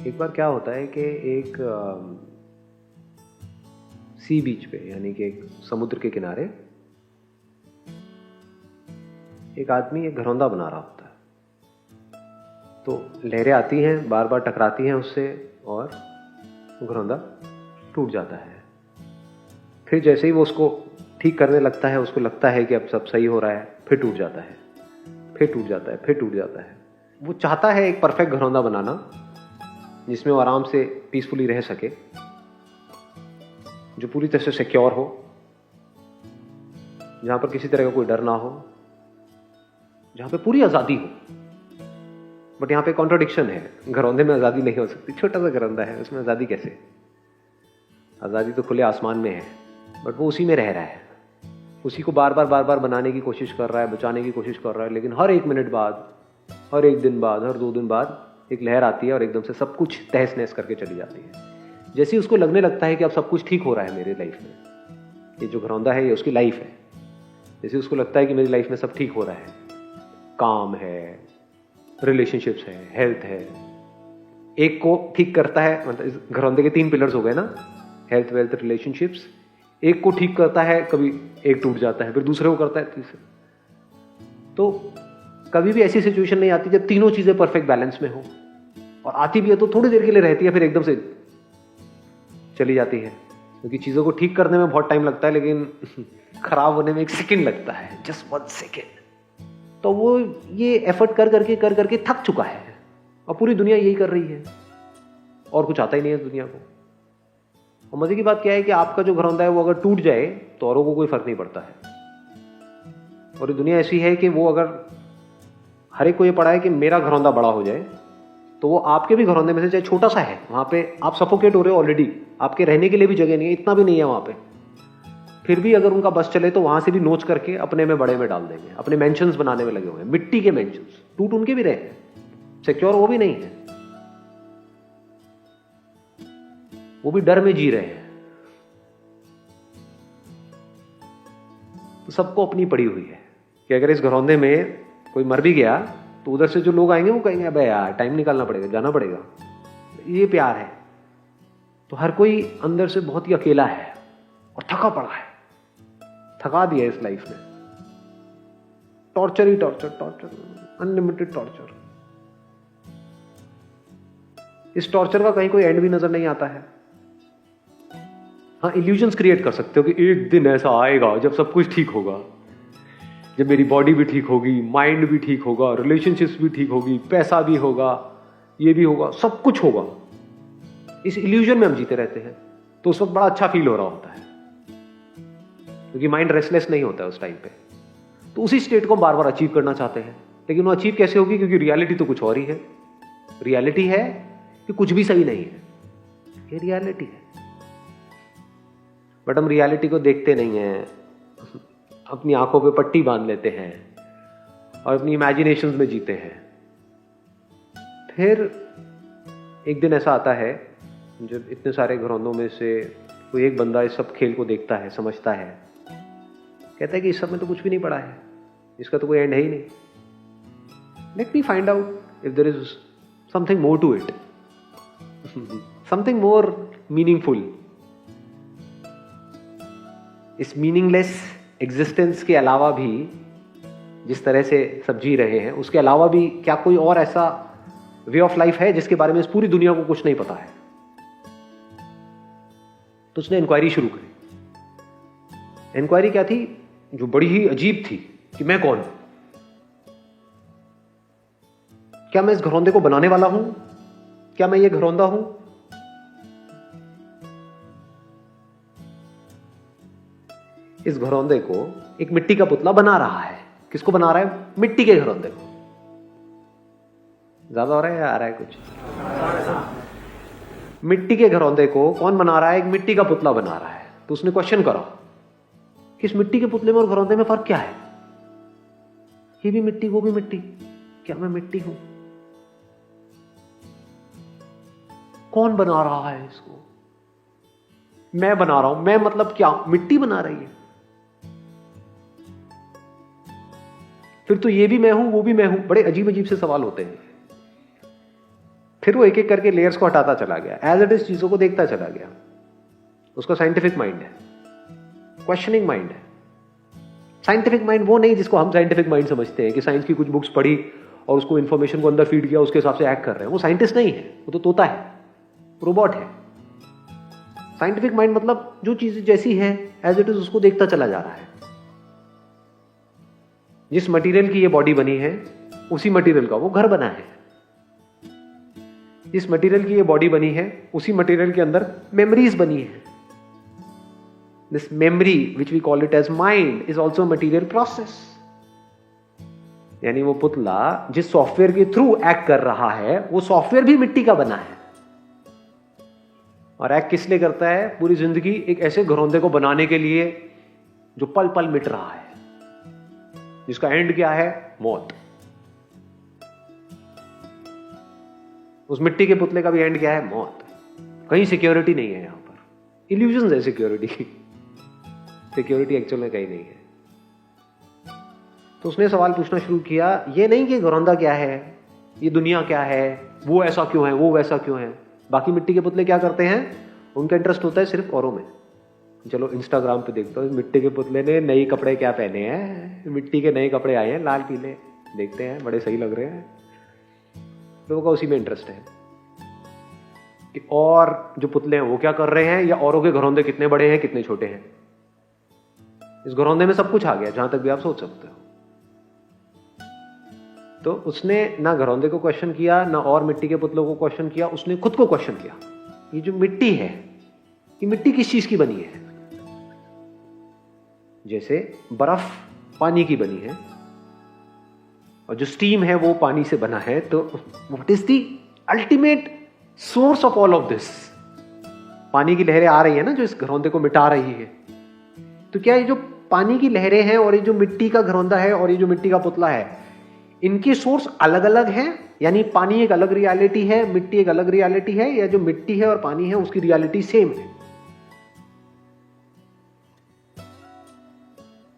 एक बार क्या होता है कि एक सी बीच पे यानी कि एक समुद्र के किनारे एक आदमी एक घरौंदा बना रहा होता है। तो लहरें आती हैं, बार बार टकराती हैं उससे और घरौंदा टूट जाता है। फिर जैसे ही वो उसको ठीक करने लगता है, उसको लगता है कि अब सब सही हो रहा है, फिर टूट जाता है, फिर टूट जाता है, फिर टूट जाता है। वो चाहता है एक परफेक्ट घरौंदा बनाना जिसमें वो आराम से पीसफुली रह सके, जो पूरी तरह से सिक्योर हो, जहां पर किसी तरह का कोई डर ना हो, जहां पे पूरी आजादी हो। बट यहां पे कॉन्ट्रडिक्शन है, घरौंदे में आजादी नहीं हो सकती। छोटा सा घरौंदा है, उसमें आजादी कैसे? आजादी तो खुले आसमान में है, बट वो उसी में रह रहा है, उसी को बार बार बनाने की कोशिश कर रहा है, बचाने की कोशिश कर रहा है। लेकिन हर एक मिनट बाद, हर एक दिन बाद, हर 2 दिन बाद एक लहर आती है और एकदम से सब कुछ तहस नहस करके चली जाती है। जैसे ही उसको लगने लगता है कि अब सब कुछ ठीक हो रहा है मेरी लाइफ में, ये जो घरौंदा है ये उसकी लाइफ है, जैसे उसको लगता है कि मेरी लाइफ में सब ठीक हो रहा है, काम है, रिलेशनशिप्स है, हेल्थ है, एक को ठीक करता है। मतलब इस घरौंदे के 3 पिलर्स हो गए ना, हेल्थ, वेल्थ, रिलेशनशिप्स। एक को ठीक करता है, कभी एक टूट जाता है, फिर दूसरे को करता है, तीसरे। तो कभी भी ऐसी सिचुएशन नहीं आती जब तीनों चीजें परफेक्ट बैलेंस में हो, और आती भी है तो थोड़ी देर के लिए रहती है, फिर एकदम से चली जाती है। क्योंकि चीजों को ठीक करने में बहुत टाइम लगता है, लेकिन खराब होने में 1 सेकेंड लगता है, जस्ट 1 सेकेंड। तो वो ये एफर्ट कर करके थक चुका है, और पूरी दुनिया यही कर रही है, और कुछ आता ही नहीं है दुनिया को। और मजे की बात क्या है कि आपका जो घरौंदा है वो अगर टूट जाए तो औरों को कोई फर्क नहीं पड़ता है। और ये दुनिया ऐसी है कि वो अगर हर एक को ये पड़ा है कि मेरा घरौंदा बड़ा हो जाए, तो वो आपके भी घरौंदे में से चाहे छोटा सा है, वहां पे आप सफोकेट हो रहे हो ऑलरेडी, आपके रहने के लिए भी जगह नहीं है, इतना भी नहीं है वहां पे, फिर भी अगर उनका बस चले तो वहां से भी नोच करके अपने में बड़े में डाल देंगे, अपने मेंशंस बनाने में लगे हुए हैं, मिट्टी के मेंशंस। टूट उनके भी रहे हैं, सिक्योर वो भी नहीं है, वो भी डर में जी रहे हैं। तो सबको अपनी पड़ी हुई है कि अगर इस घरौंदे में कोई मर भी गया तो उधर से जो लोग आएंगे वो कहेंगे अबे यार टाइम निकालना पड़ेगा, जाना पड़ेगा। ये प्यार है। तो हर कोई अंदर से बहुत ही अकेला है और थका पड़ा है, थका दिया इस लाइफ में। टॉर्चर ही टॉर्चर, अनलिमिटेड टॉर्चर। इस टॉर्चर का कहीं कोई एंड भी नजर नहीं आता है। हाँ, इल्यूजन्स क्रिएट कर सकते हो कि एक दिन ऐसा आएगा जब सब कुछ ठीक होगा, जब मेरी बॉडी भी ठीक होगी, माइंड भी ठीक होगा, रिलेशनशिप्स भी ठीक होगी, पैसा भी होगा, ये भी होगा, सब कुछ होगा। इस इल्यूजन में हम जीते रहते हैं। तो उस वक्त बड़ा अच्छा फील हो रहा होता है, क्योंकि माइंड रेस्टलेस नहीं होता है उस टाइम पे। तो उसी स्टेट को बार बार अचीव करना चाहते हैं, लेकिन वो अचीव कैसे होगी? क्योंकि रियलिटी तो कुछ और ही है। रियलिटी है कि कुछ भी सही नहीं है, ये रियलिटी है। बट हम रियलिटी को देखते नहीं हैं, अपनी आंखों पे पट्टी बांध लेते हैं और अपनी इमेजिनेशंस में जीते हैं। फिर एक दिन ऐसा आता है जब इतने सारे घरौंदों में से कोई एक बंदा इस सब खेल को देखता है, समझता है, कहता है कि इस सब में तो कुछ भी नहीं पड़ा है, इसका तो कोई एंड है ही नहीं। Let me find out if there is something more to it, something more meaningful. इस मीनिंगलेस एग्जिस्टेंस के अलावा भी, जिस तरह से सब जी रहे हैं, उसके अलावा भी क्या कोई और ऐसा वे ऑफ लाइफ है जिसके बारे में इस पूरी दुनिया को कुछ नहीं पता है? तो उसने इंक्वायरी शुरू करी। इंक्वायरी क्या थी? जो बड़ी ही अजीब थी कि मैं कौन हूं? क्या मैं इस घरौंदे को बनाने वाला हूं? क्या मैं ये घरौंदा हूं? इस घरौंदे को एक मिट्टी का पुतला बना रहा है। किसको बना रहा है? मिट्टी के घरौंदे को। ज्यादा हो रहा है या आ रहा है कुछ? मिट्टी के घरौंदे को कौन बना रहा है? एक मिट्टी का पुतला बना रहा है। तो उसने क्वेश्चन करा कि इस मिट्टी के पुतले में और घरौंदे में फर्क क्या है? ये भी मिट्टी, वो भी मिट्टी, क्या मैं मिट्टी हूं? कौन बना रहा है इसको? मैं बना रहा हूं। मैं मतलब क्या? मिट्टी बना रही है। फिर तो ये भी मैं हूं, वो भी मैं हूं। बड़े अजीब अजीब से सवाल होते हैं। फिर वो एक एक करके लेयर्स को हटाता चला गया, एज इट इज चीजों को देखता चला गया। उसका साइंटिफिक माइंड है, क्वेश्चनिंग माइंड है। साइंटिफिक माइंड वो नहीं जिसको हम साइंटिफिक माइंड समझते हैं कि साइंस की कुछ बुक्स पढ़ी और उसको इन्फॉर्मेशन को अंदर फीड किया, उसके हिसाब से एक्ट कर रहे हैं। वो साइंटिस्ट नहीं है, वो तो तोता है, रोबोट है। साइंटिफिक माइंड मतलब जो चीज जैसी है एज इट इज उसको देखता चला जा रहा है। जिस मटेरियल की ये बॉडी बनी है उसी मटेरियल का वो घर बना है। जिस मटेरियल की ये बॉडी बनी है उसी मटेरियल के अंदर मेमोरीज बनी है। This memory which we call it as mind is also material process. यानी वो पुतला जिस सॉफ्टवेयर के थ्रू एक्ट कर रहा है वो सॉफ्टवेयर भी मिट्टी का बना है। और एक्ट किस लिए करता है? पूरी जिंदगी एक ऐसे घरौंदे को बनाने के लिए जो पल पल मिट रहा है, जिसका एंड क्या है? मौत। उस मिट्टी के पुतले का भी एंड क्या है? मौत। कहीं सिक्योरिटी नहीं है यहां पर, इल्यूजन है सिक्योरिटी की। सिक्योरिटी एक्चुअल में कहीं नहीं है। तो उसने सवाल पूछना शुरू किया, ये नहीं कि घरौंदा क्या है, ये दुनिया क्या है, वो ऐसा क्यों है, वो वैसा क्यों है। बाकी मिट्टी के पुतले क्या करते हैं? उनका इंटरेस्ट होता है सिर्फ औरों में। चलो इंस्टाग्राम पे देखते हो मिट्टी के पुतले ने नए कपड़े क्या पहने हैं, मिट्टी के नए कपड़े आए हैं लाल पीले, देखते हैं बड़े सही लग रहे हैं। लोगों का उसी में इंटरेस्ट है कि और जो पुतले हैं वो क्या कर रहे हैं, या औरों के घरौंदे कितने बड़े हैं कितने छोटे हैं। इस घरौंदे में सब कुछ आ गया जहां तक भी आप सोच सकते हो। तो उसने ना घरौंदे को क्वेश्चन किया, ना और मिट्टी के पुतलों को क्वेश्चन किया, उसने खुद को क्वेश्चन किया। ये जो मिट्टी है, ये मिट्टी किस चीज की बनी है? जैसे बर्फ पानी की बनी है और जो स्टीम है वो पानी से बना है, तो what is the ultimate source of all of this? पानी की लहरें आ रही है ना जो इस घरौंदे को मिटा रही है। तो क्या ये जो पानी की लहरें हैं और ये जो मिट्टी का घरौंदा है और ये जो मिट्टी का पुतला है, इनके सोर्स अलग अलग हैं? यानी पानी एक अलग रियलिटी है, मिट्टी एक अलग रियलिटी है, या जो मिट्टी है और पानी है उसकी रियलिटी सेम है?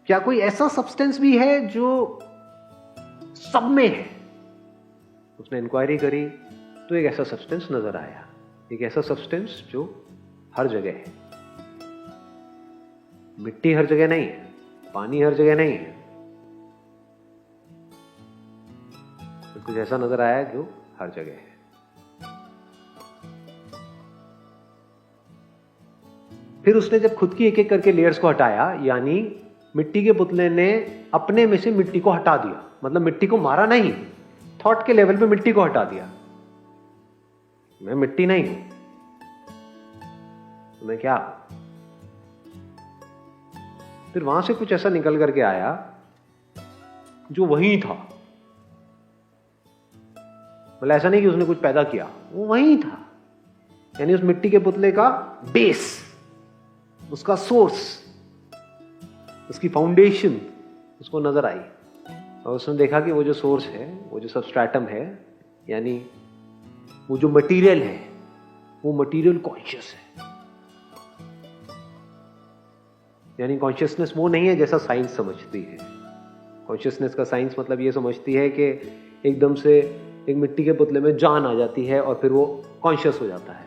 क्या कोई ऐसा सब्सटेंस भी है जो सब में है? उसने इंक्वायरी करी तो एक ऐसा सब्सटेंस नजर आया, एक ऐसा सब्सटेंस जो हर जगह है। मिट्टी हर जगह नहीं है, पानी हर जगह नहीं है, तो कुछ ऐसा नजर आया जो हर जगह है। फिर उसने जब खुद की एक एक करके लेयर्स को हटाया, यानी मिट्टी के पुतले ने अपने में से मिट्टी को हटा दिया, मतलब मिट्टी को मारा नहीं, थॉट के लेवल पे मिट्टी को हटा दिया। मैं मिट्टी नहीं हूं, तो मैं क्या? फिर वहां से कुछ ऐसा निकल करके आया जो वहीं था। मतलब ऐसा नहीं कि उसने कुछ पैदा किया, वो वहीं था। यानी उस मिट्टी के पुतले का बेस, उसका सोर्स, उसकी फाउंडेशन उसको नजर आई। और उसने देखा कि वो जो सोर्स है, वो जो सबस्ट्रेटम है, यानी वो जो मटेरियल है, वो मटेरियल कॉन्शियस है। यानी कॉन्शियसनेस वो नहीं है जैसा साइंस समझती है। कॉन्शियसनेस का साइंस मतलब ये समझती है कि एकदम से एक मिट्टी के पुतले में जान आ जाती है और फिर वो कॉन्शियस हो जाता है,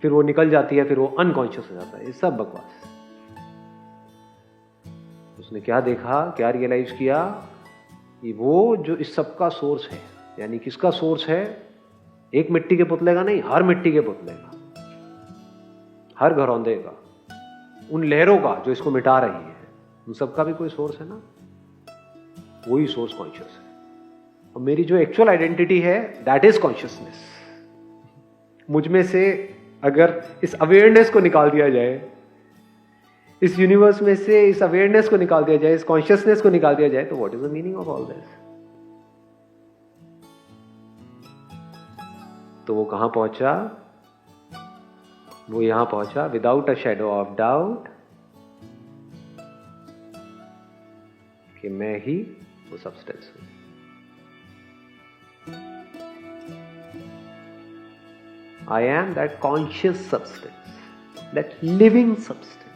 फिर वो निकल जाती है, फिर वो अनकॉन्शियस हो जाता है। ये सब बकवास। उसने क्या देखा, क्या रियलाइज किया कि वो जो इस सब का सोर्स है, यानी किसका सोर्स है? एक मिट्टी के पुतले का नहीं, हर मिट्टी के पुतले का, हर घरौंदे का, उन लहरों का जो इसको मिटा रही है, उन सबका भी कोई सोर्स है ना। वही सोर्स कॉन्शियस है। और मेरी जो एक्चुअल आइडेंटिटी है दैट इज कॉन्शियसनेस। मुझ में से अगर इस अवेयरनेस को निकाल दिया जाए, इस यूनिवर्स में से इस अवेयरनेस को निकाल दिया जाए, इस कॉन्शियसनेस को निकाल दिया जाए, तो what is the meaning of all this? तो वो कहां पहुंचा? वो यहां पहुंचा, without a shadow of doubt, कि मैं ही वो सब्सटेंस हूं। I am that conscious substance, that living substance.